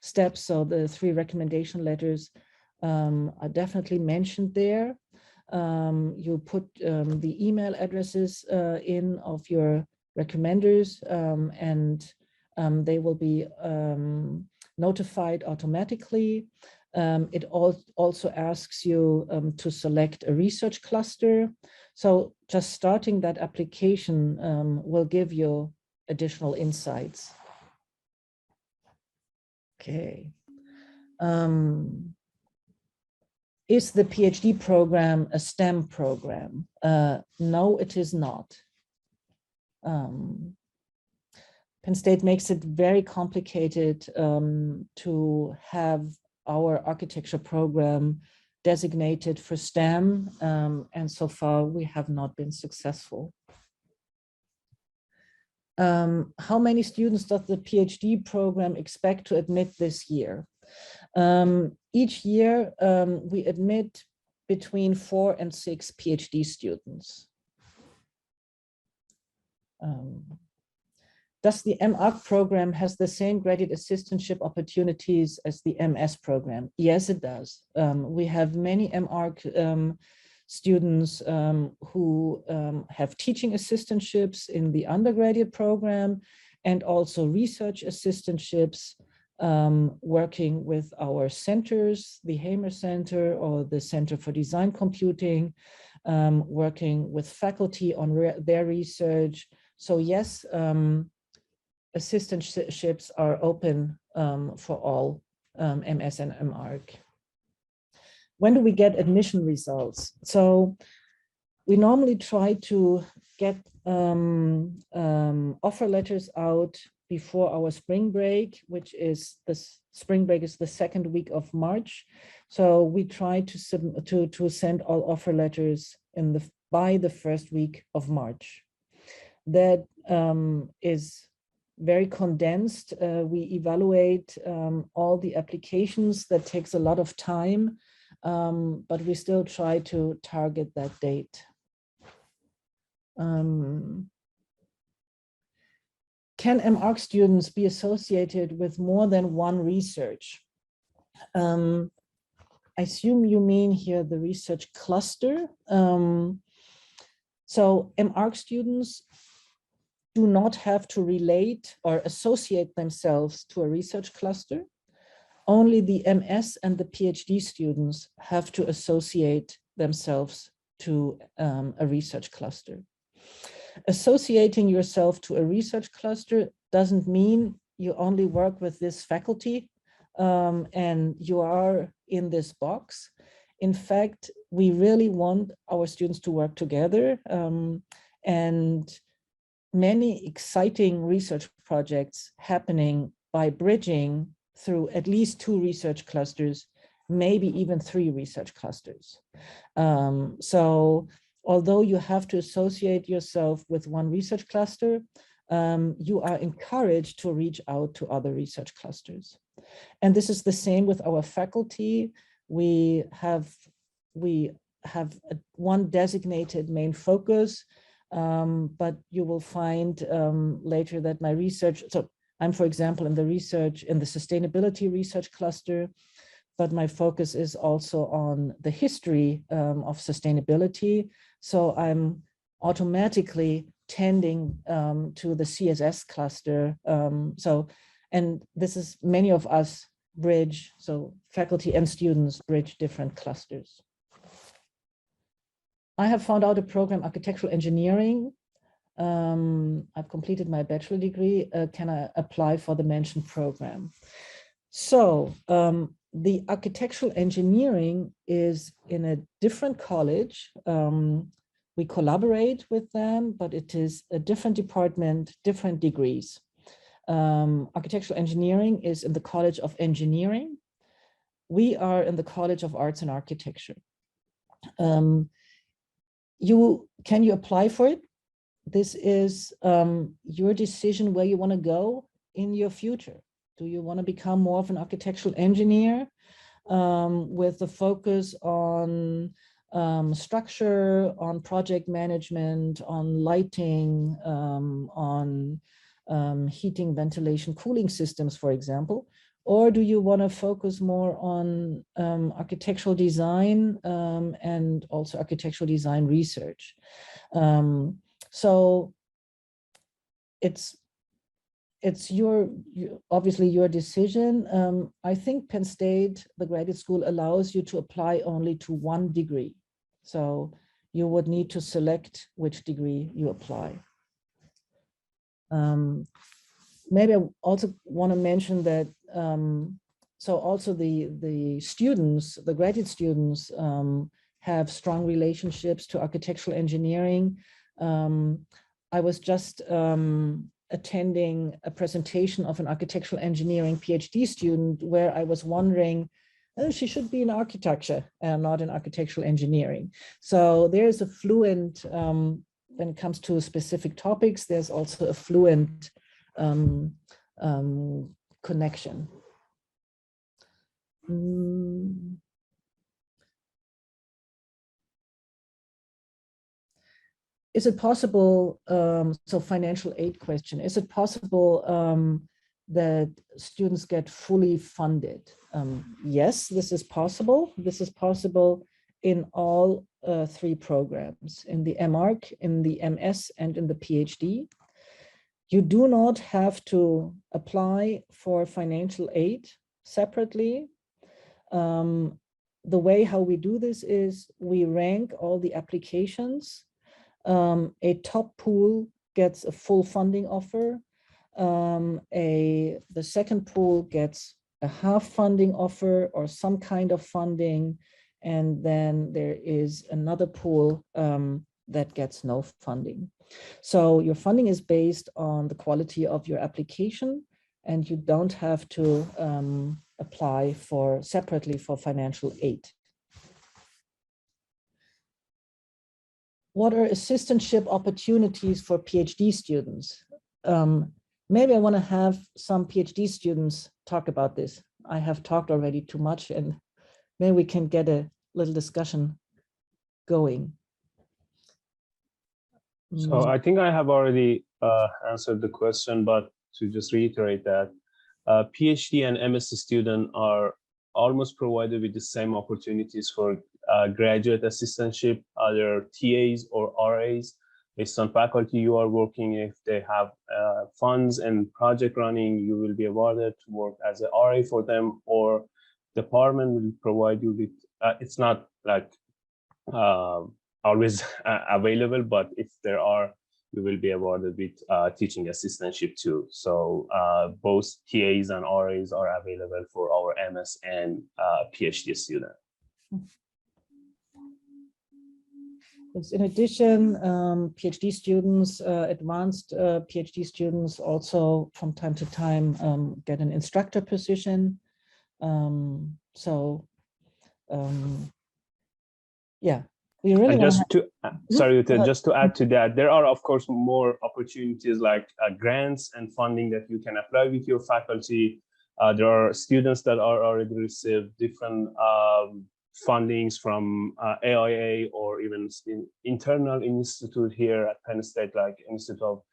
steps. So the 3 recommendation letters are definitely mentioned there. You put the email addresses in of your recommenders, and they will be notified automatically. It also asks you to select a research cluster. So just starting that application will give you additional insights. Okay. Is the PhD program a STEM program? No, it is not. Penn State makes it very complicated to have our architecture program designated for STEM, and so far we have not been successful. How many students does the PhD program expect to admit this year? Each year we admit between 4 and 6 PhD students. Does the MArch program has the same graduate assistantship opportunities as the MS program? Yes, it does. We have many MArch students who have teaching assistantships in the undergraduate program and also research assistantships working with our centers, the Hamer Center or the Center for Design Computing, working with faculty on their research. So yes, assistantships are open for all MS and MArch. When do we get admission results? So we normally try to get offer letters out before our spring break, which is the spring break is the 2nd week of March. So we try to send all offer letters by the first week of March. That is very condensed. We evaluate all the applications. That takes a lot of time, but we still try to target that date. Can MArch students be associated with more than one research? I assume you mean here the research cluster. So MArch students do not have to relate or associate themselves to a research cluster. Only the MS and the PhD students have to associate themselves to a research cluster. Associating yourself to a research cluster doesn't mean you only work with this faculty and you are in this box. In fact, we really want our students to work together, and many exciting research projects happening by bridging through at least 2 research clusters, maybe even 3 research clusters. So although you have to associate yourself with one research cluster, you are encouraged to reach out to other research clusters. And this is the same with our faculty. We have one designated main focus, but you will find later that my research, so I'm, for example, in the sustainability research cluster, but my focus is also on the history of sustainability. So I'm automatically tending to the CSS cluster. And this is, many of us bridge, so faculty and students bridge different clusters. I have found out a program, architectural engineering. I've completed my bachelor degree. Can I apply for the mentioned program? So the architectural engineering is in a different college. We collaborate with them, but it is a different department, different degrees. Architectural engineering is in the College of Engineering. We are in the College of Arts and Architecture. Can you apply for it? This is your decision where you want to go in your future. Do you want to become more of an architectural engineer with a focus on structure, on project management, on lighting, on heating, ventilation, cooling systems, for example? Or do you want to focus more on architectural design and also architectural design research? So it's obviously your decision. I think Penn State, the graduate school, allows you to apply only to one degree. So you would need to select which degree you apply. Maybe I also want to mention that, so also the students, the graduate students have strong relationships to architectural engineering. I was just attending a presentation of an architectural engineering PhD student where I was wondering, oh, she should be in architecture and not in architectural engineering. So there's a fluent, when it comes to specific topics, there's also a fluent connection. Is it possible, so financial aid question, is it possible that students get fully funded? Yes, this is possible. This is possible in all 3 programs, in the MArch, in the MS, and in the PhD. You do not have to apply for financial aid separately. The way how we do this is we rank all the applications. A top pool gets a full funding offer. The second pool gets a half funding offer or some kind of funding. And then there is another pool that gets no funding. So your funding is based on the quality of your application, and you don't have to apply separately for financial aid. what are assistantship opportunities for PhD students? Maybe I want to have some PhD students talk about this. I have talked already too much, and maybe we can get a little discussion going. So I think I have already answered the question, but to just reiterate that PhD and MSc students are almost provided with the same opportunities for graduate assistantship, either TAs or RAs, based on faculty you are working. If they have funds and project running, you will be awarded to work as an RA for them, or department will provide you with, it's not like always available, but if there are, you will be awarded with teaching assistantship too. So both TAs and RAs are available for our MS and PhD student. In addition, PhD students, advanced PhD students also from time to time get an instructor position. Yeah, we really and just to sorry, just to add to that, there are of course more opportunities like grants and funding that you can apply with your faculty. There are students that are already received different fundings from AIA or even internal institute here at Penn State, like Institute of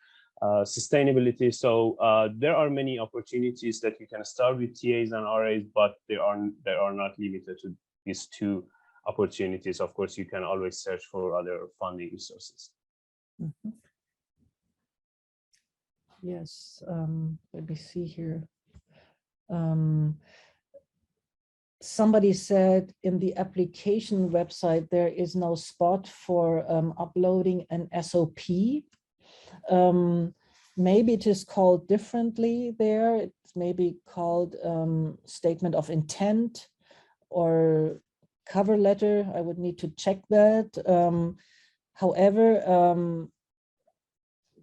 Sustainability. So there are many opportunities that you can start with TAs and RAs, but they are not limited to these two opportunities. Of course, you can always search for other funding resources. Mm-hmm. Yes, let me see here. Somebody said in the application website, there is no spot for uploading an SOP. Maybe it is called differently there. It's maybe called statement of intent or cover letter. I would need to check that. However,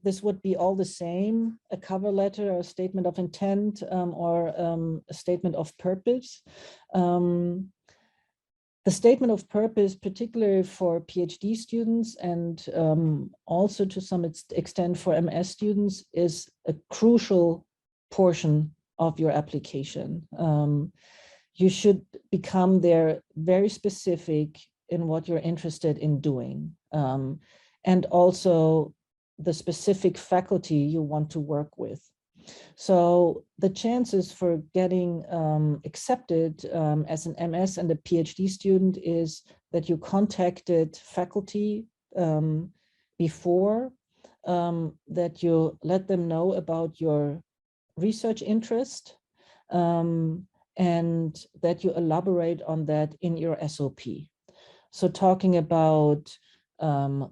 this would be all the same, a cover letter or a statement of intent or a statement of purpose. The statement of purpose, particularly for PhD students and also to some extent for MS students, is a crucial portion of your application. You should become there very specific in what you're interested in doing, and also the specific faculty you want to work with. So the chances for getting accepted as an MS and a PhD student is that you contacted faculty before, that you let them know about your research interest, and that you elaborate on that in your SOP. So talking about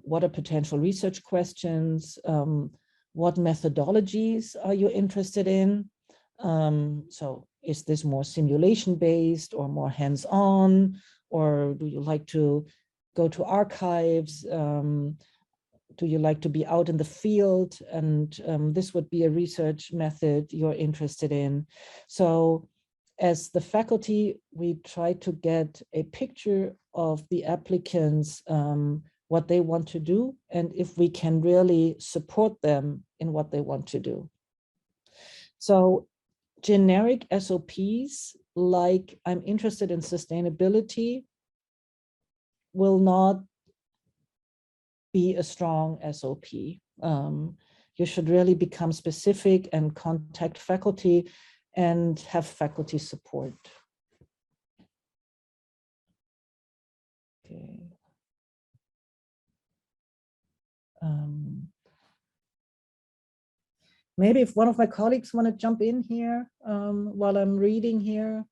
what are potential research questions, what methodologies are you interested in? So is this more simulation-based or more hands-on, or do you like to go to archives? Do you like to be out in the field? And this would be a research method you're interested in. So as the faculty, we try to get a picture of the applicants, what they want to do, and if we can really support them in what they want to do. So generic SOPs, like I'm interested in sustainability, will not be a strong SOP. You should really become specific and contact faculty and have faculty support. Okay. Maybe if one of my colleagues want to jump in here while I'm reading here.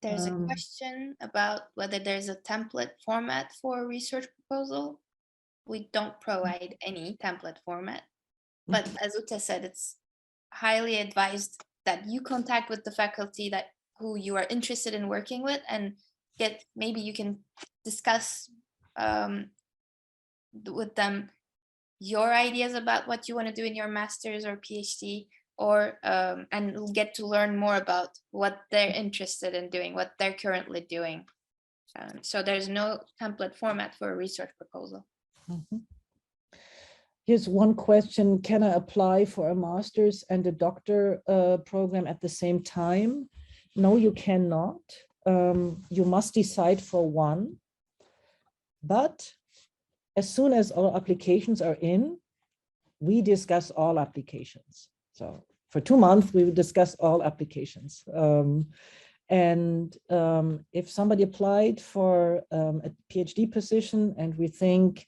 There's a question about whether there's a template format for a research proposal. We don't provide any template format, but as Uta said, it's highly advised that you contact with the faculty who you are interested in working with, and maybe you can discuss with them your ideas about what you want to do in your master's or PhD, or and get to learn more about what they're interested in doing, what they're currently doing. So there's no template format for a research proposal. Mhm. Here's one question. Can I apply for a master's and a doctor program at the same time? No, you cannot. You must decide for one. But as soon as all applications are in, we discuss all applications. So for 2 months, we will discuss all applications. If somebody applied for a PhD position and we think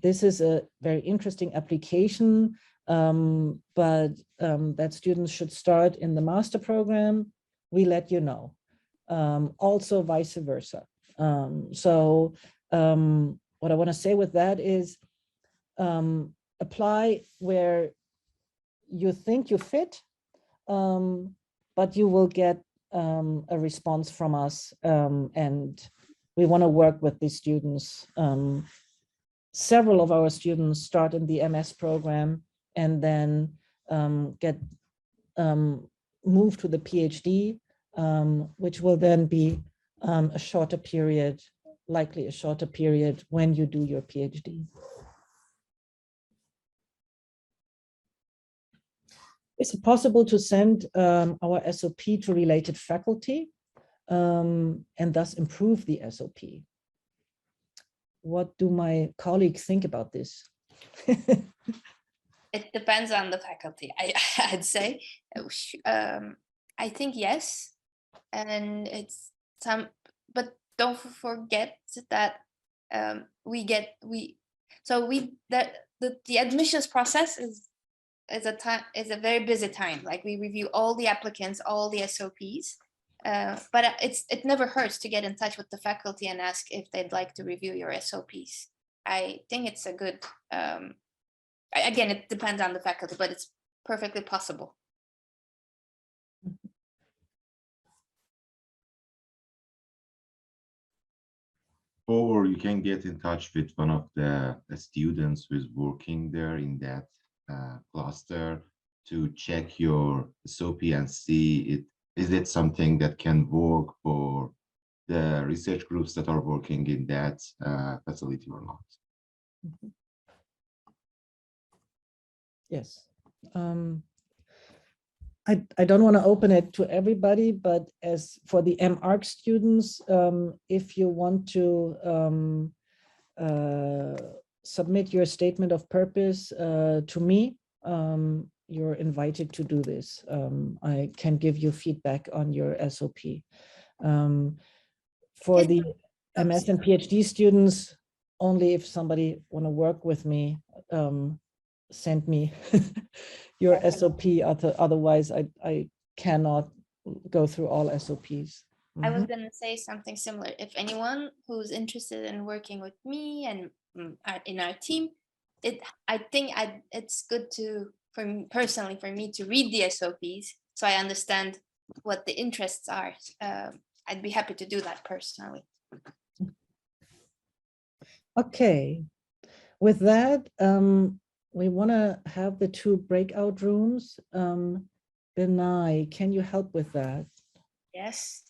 this is a very interesting application, but that students should start in the master program, we let you know. Also vice versa. What I want to say with that is apply where you think you fit, but you will get a response from us, and we want to work with these students. Several of our students start in the MS program and then get moved to the PhD, which will then be a shorter period, likely a shorter period when you do your PhD. Is it possible to send our SOP to related faculty and thus improve the SOP? What do my colleagues think about this? It depends on the faculty, I'd say. I think yes, and it's some, but don't forget that the admissions process is a very busy time. Like we review all the applicants, all the SOPs, but it never hurts to get in touch with the faculty and ask if they'd like to review your SOPs. I think it's a good, again, it depends on the faculty, but it's perfectly possible. Or you can get in touch with one of the students who's working there in that cluster to check your SOP and see is it something that can work for the research groups that are working in that facility or not. Yes. I don't want to open it to everybody, but as for the MArch students, if you want to submit your statement of purpose to me, you're invited to do this. I can give you feedback on your SOP. For the MS and PhD students, only if somebody want to work with me, send me your SOP. Otherwise, I cannot go through all SOPs. I was going to say something similar. If anyone who's interested in working with me and in our team, I think it's good for me to read the SOPs so I understand what the interests are. I'd be happy to do that personally. Okay, with that, we want to have the 2 breakout rooms. Benai, can you help with that? Yes.